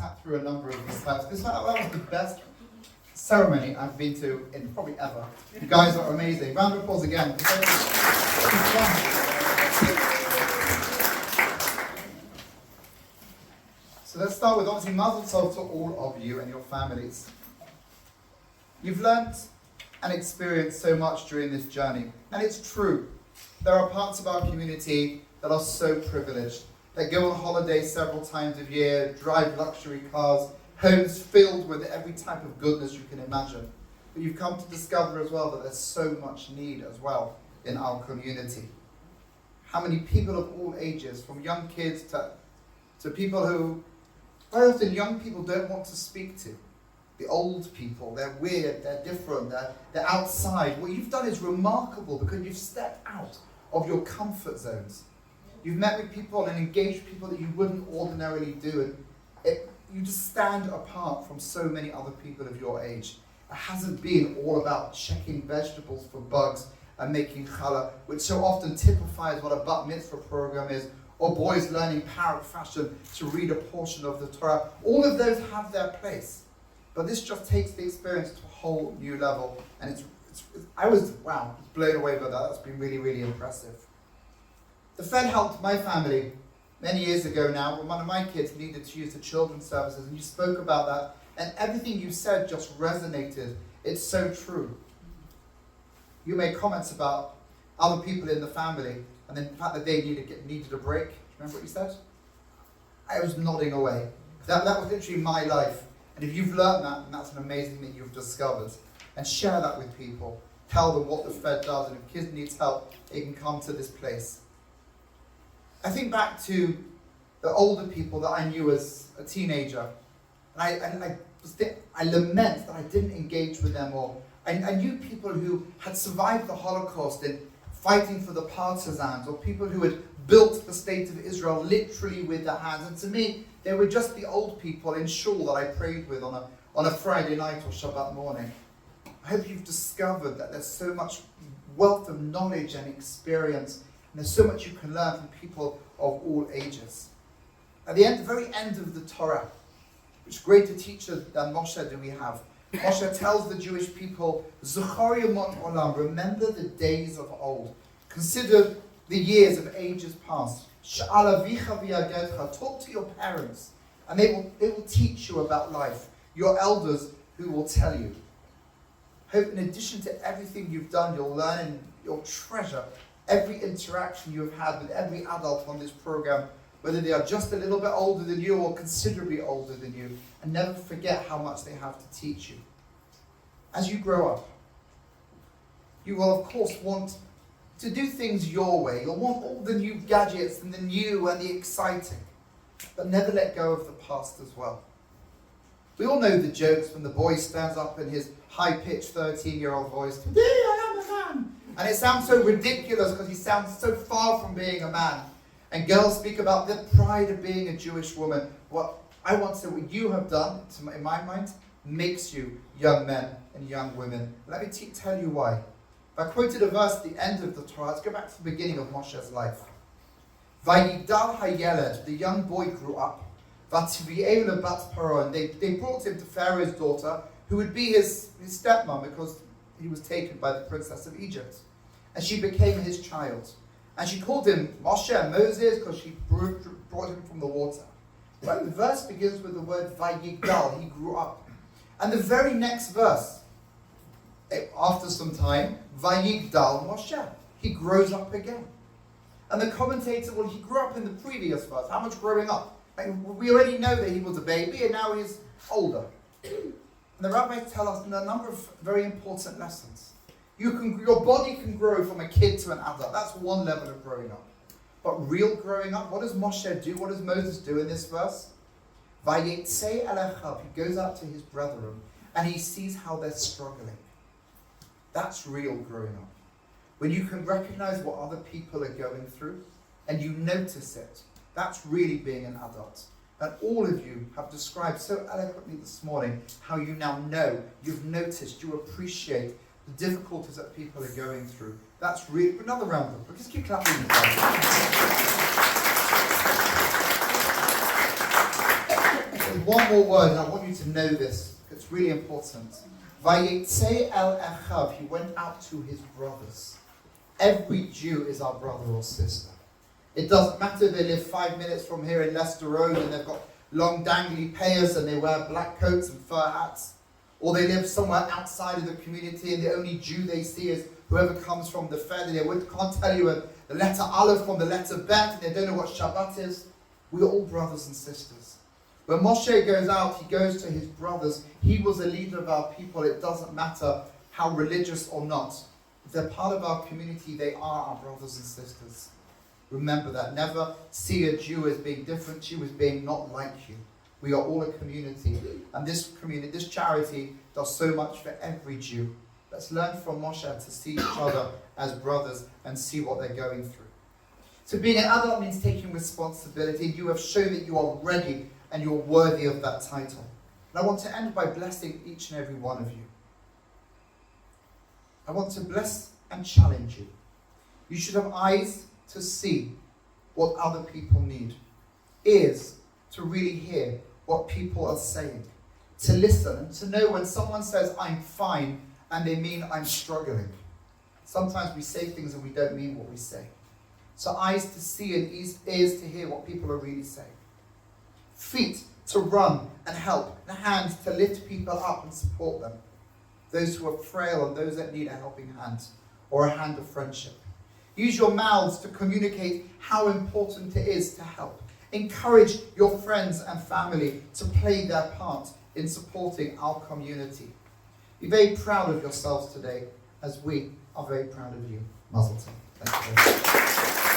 sat through a number of these types. That was the best ceremony I've been to in probably ever. You guys are amazing. Round of applause again. So let's start with obviously Mazel Tov to all of you and your families. You've learnt and experienced so much during this journey, and it's true. There are parts of our community that are so privileged, that go on holiday several times a year, drive luxury cars, homes filled with every type of goodness you can imagine. But you've come to discover as well that there's so much need as well in our community. How many people of all ages, from young kids to people who, very often young people don't want to speak to. The old people, they're weird, they're different, they're outside. What you've done is remarkable because you've stepped out of your comfort zones. You've met with people and engaged people that you wouldn't ordinarily do. And you just stand apart from so many other people of your age. It hasn't been all about checking vegetables for bugs and making challah, which so often typifies what a bat mitzvah program is, or boys learning parrot fashion to read a portion of the Torah. All of those have their place. But this just takes the experience to a whole new level. And I was blown away by that. That's been really, really impressive. The Fed helped my family many years ago now when one of my kids needed to use the children's services. And you spoke about that. And everything you said just resonated. It's so true. You made comments about other people in the family and then the fact that they needed a break. Remember what you said? I was nodding away. That was literally my life. And if you've learned that, then that's an amazing thing you've discovered. And share that with people. Tell them what the Fed does, and if kids need help, they can come to this place. I think back to the older people that I knew as a teenager. And I lament that I didn't engage with them all. I knew people who had survived the Holocaust in fighting for the partisans, or people who had built the state of Israel literally with their hands. And to me, they were just the old people in shul that I prayed with on a Friday night or Shabbat morning. I hope you've discovered that there's so much wealth of knowledge and experience, and there's so much you can learn from people of all ages. At the very end of the Torah, which greater teacher than Moshe do we have? Moshe tells the Jewish people, Zechor yemot olam, remember the days of old. Consider the years of ages past. Sh'al avicha v'yadedcha, talk to your parents, and they will teach you about life. Your elders who will tell you. Hope in addition to everything you've done, you'll learn and you'll treasure every interaction you've had with every adult on this program, whether they are just a little bit older than you or considerably older than you, and never forget how much they have to teach you. As you grow up, you will of course want to do things your way. You'll want all the new gadgets and the new and the exciting, but never let go of the past as well. We all know the jokes when the boy stands up in his high-pitched 13-year-old voice, "Today I am a man." And it sounds so ridiculous because he sounds so far from being a man. And girls speak about the pride of being a Jewish woman. What I want to say, what you have done, in my mind, makes you young men and young women. Let me tell you why. I quoted a verse at the end of the Torah. Let's go back to the beginning of Moshe's life. Vayigdal hayeled, the young boy grew up. V'tiviyeu lebat Paro, and they brought him to Pharaoh's daughter, who would be his stepmom because he was taken by the princess of Egypt. And she became his child. And she called him Moshe, Moses, because she brought him from the water. But the verse begins with the word Vayigdal, he grew up. And the very next verse, after some time, Vayigdal Moshe, he grows up again. And the commentator, well, he grew up in the previous verse. How much growing up? Like, we already know that he was a baby and now he's older. And the rabbis tell us a number of very important lessons. Your body can grow from a kid to an adult. That's one level of growing up. But real growing up, what does Moshe do? What does Moses do in this verse? Vayetze elechav, he goes out to his brethren and he sees how they're struggling. That's real growing up. When you can recognize what other people are going through and you notice it, that's really being an adult. And all of you have described so eloquently this morning how you now know, you've noticed, you appreciate the difficulties that people are going through. That's really, another round of applause. Just keep clapping. one more word, and I want you to know this. It's really important. 𝐑𝐢𝐜𝐜, he went out to his brothers. Every Jew is our brother or sister. It doesn't matter if they live 5 minutes from here in Leicester Road and they've got long dangly payers and they wear black coats and fur hats. Or they live somewhere outside of the community and the only Jew they see is whoever comes from the Fed, and they can't tell you the letter Aleph from the letter Bet, and they don't know what Shabbat is. We're all brothers and sisters. When Moshe goes out, he goes to his brothers. He was a leader of our people. It doesn't matter how religious or not. If they're part of our community, they are our brothers and sisters. Remember that. Never see a Jew as being different, Jew as being not like you. We are all a community. And this community, this charity, does so much for every Jew. Let's learn from Moshe to see each other as brothers and see what they're going through. So being an adult means taking responsibility. You have shown that you are ready and you're worthy of that title. And I want to end by blessing each and every one of you. I want to bless and challenge you. You should have eyes to see what other people need, ears to really hear what people are saying, to listen and to know when someone says, I'm fine, and they mean I'm struggling. Sometimes we say things and we don't mean what we say. So eyes to see and ears to hear what people are really saying. Feet to run and help, and hands to lift people up and support them. Those who are frail and those that need a helping hand or a hand of friendship. Use your mouths to communicate how important it is to help. Encourage your friends and family to play their part in supporting our community. Be very proud of yourselves today, as we are very proud of you. Mazel tov. Thank you very much.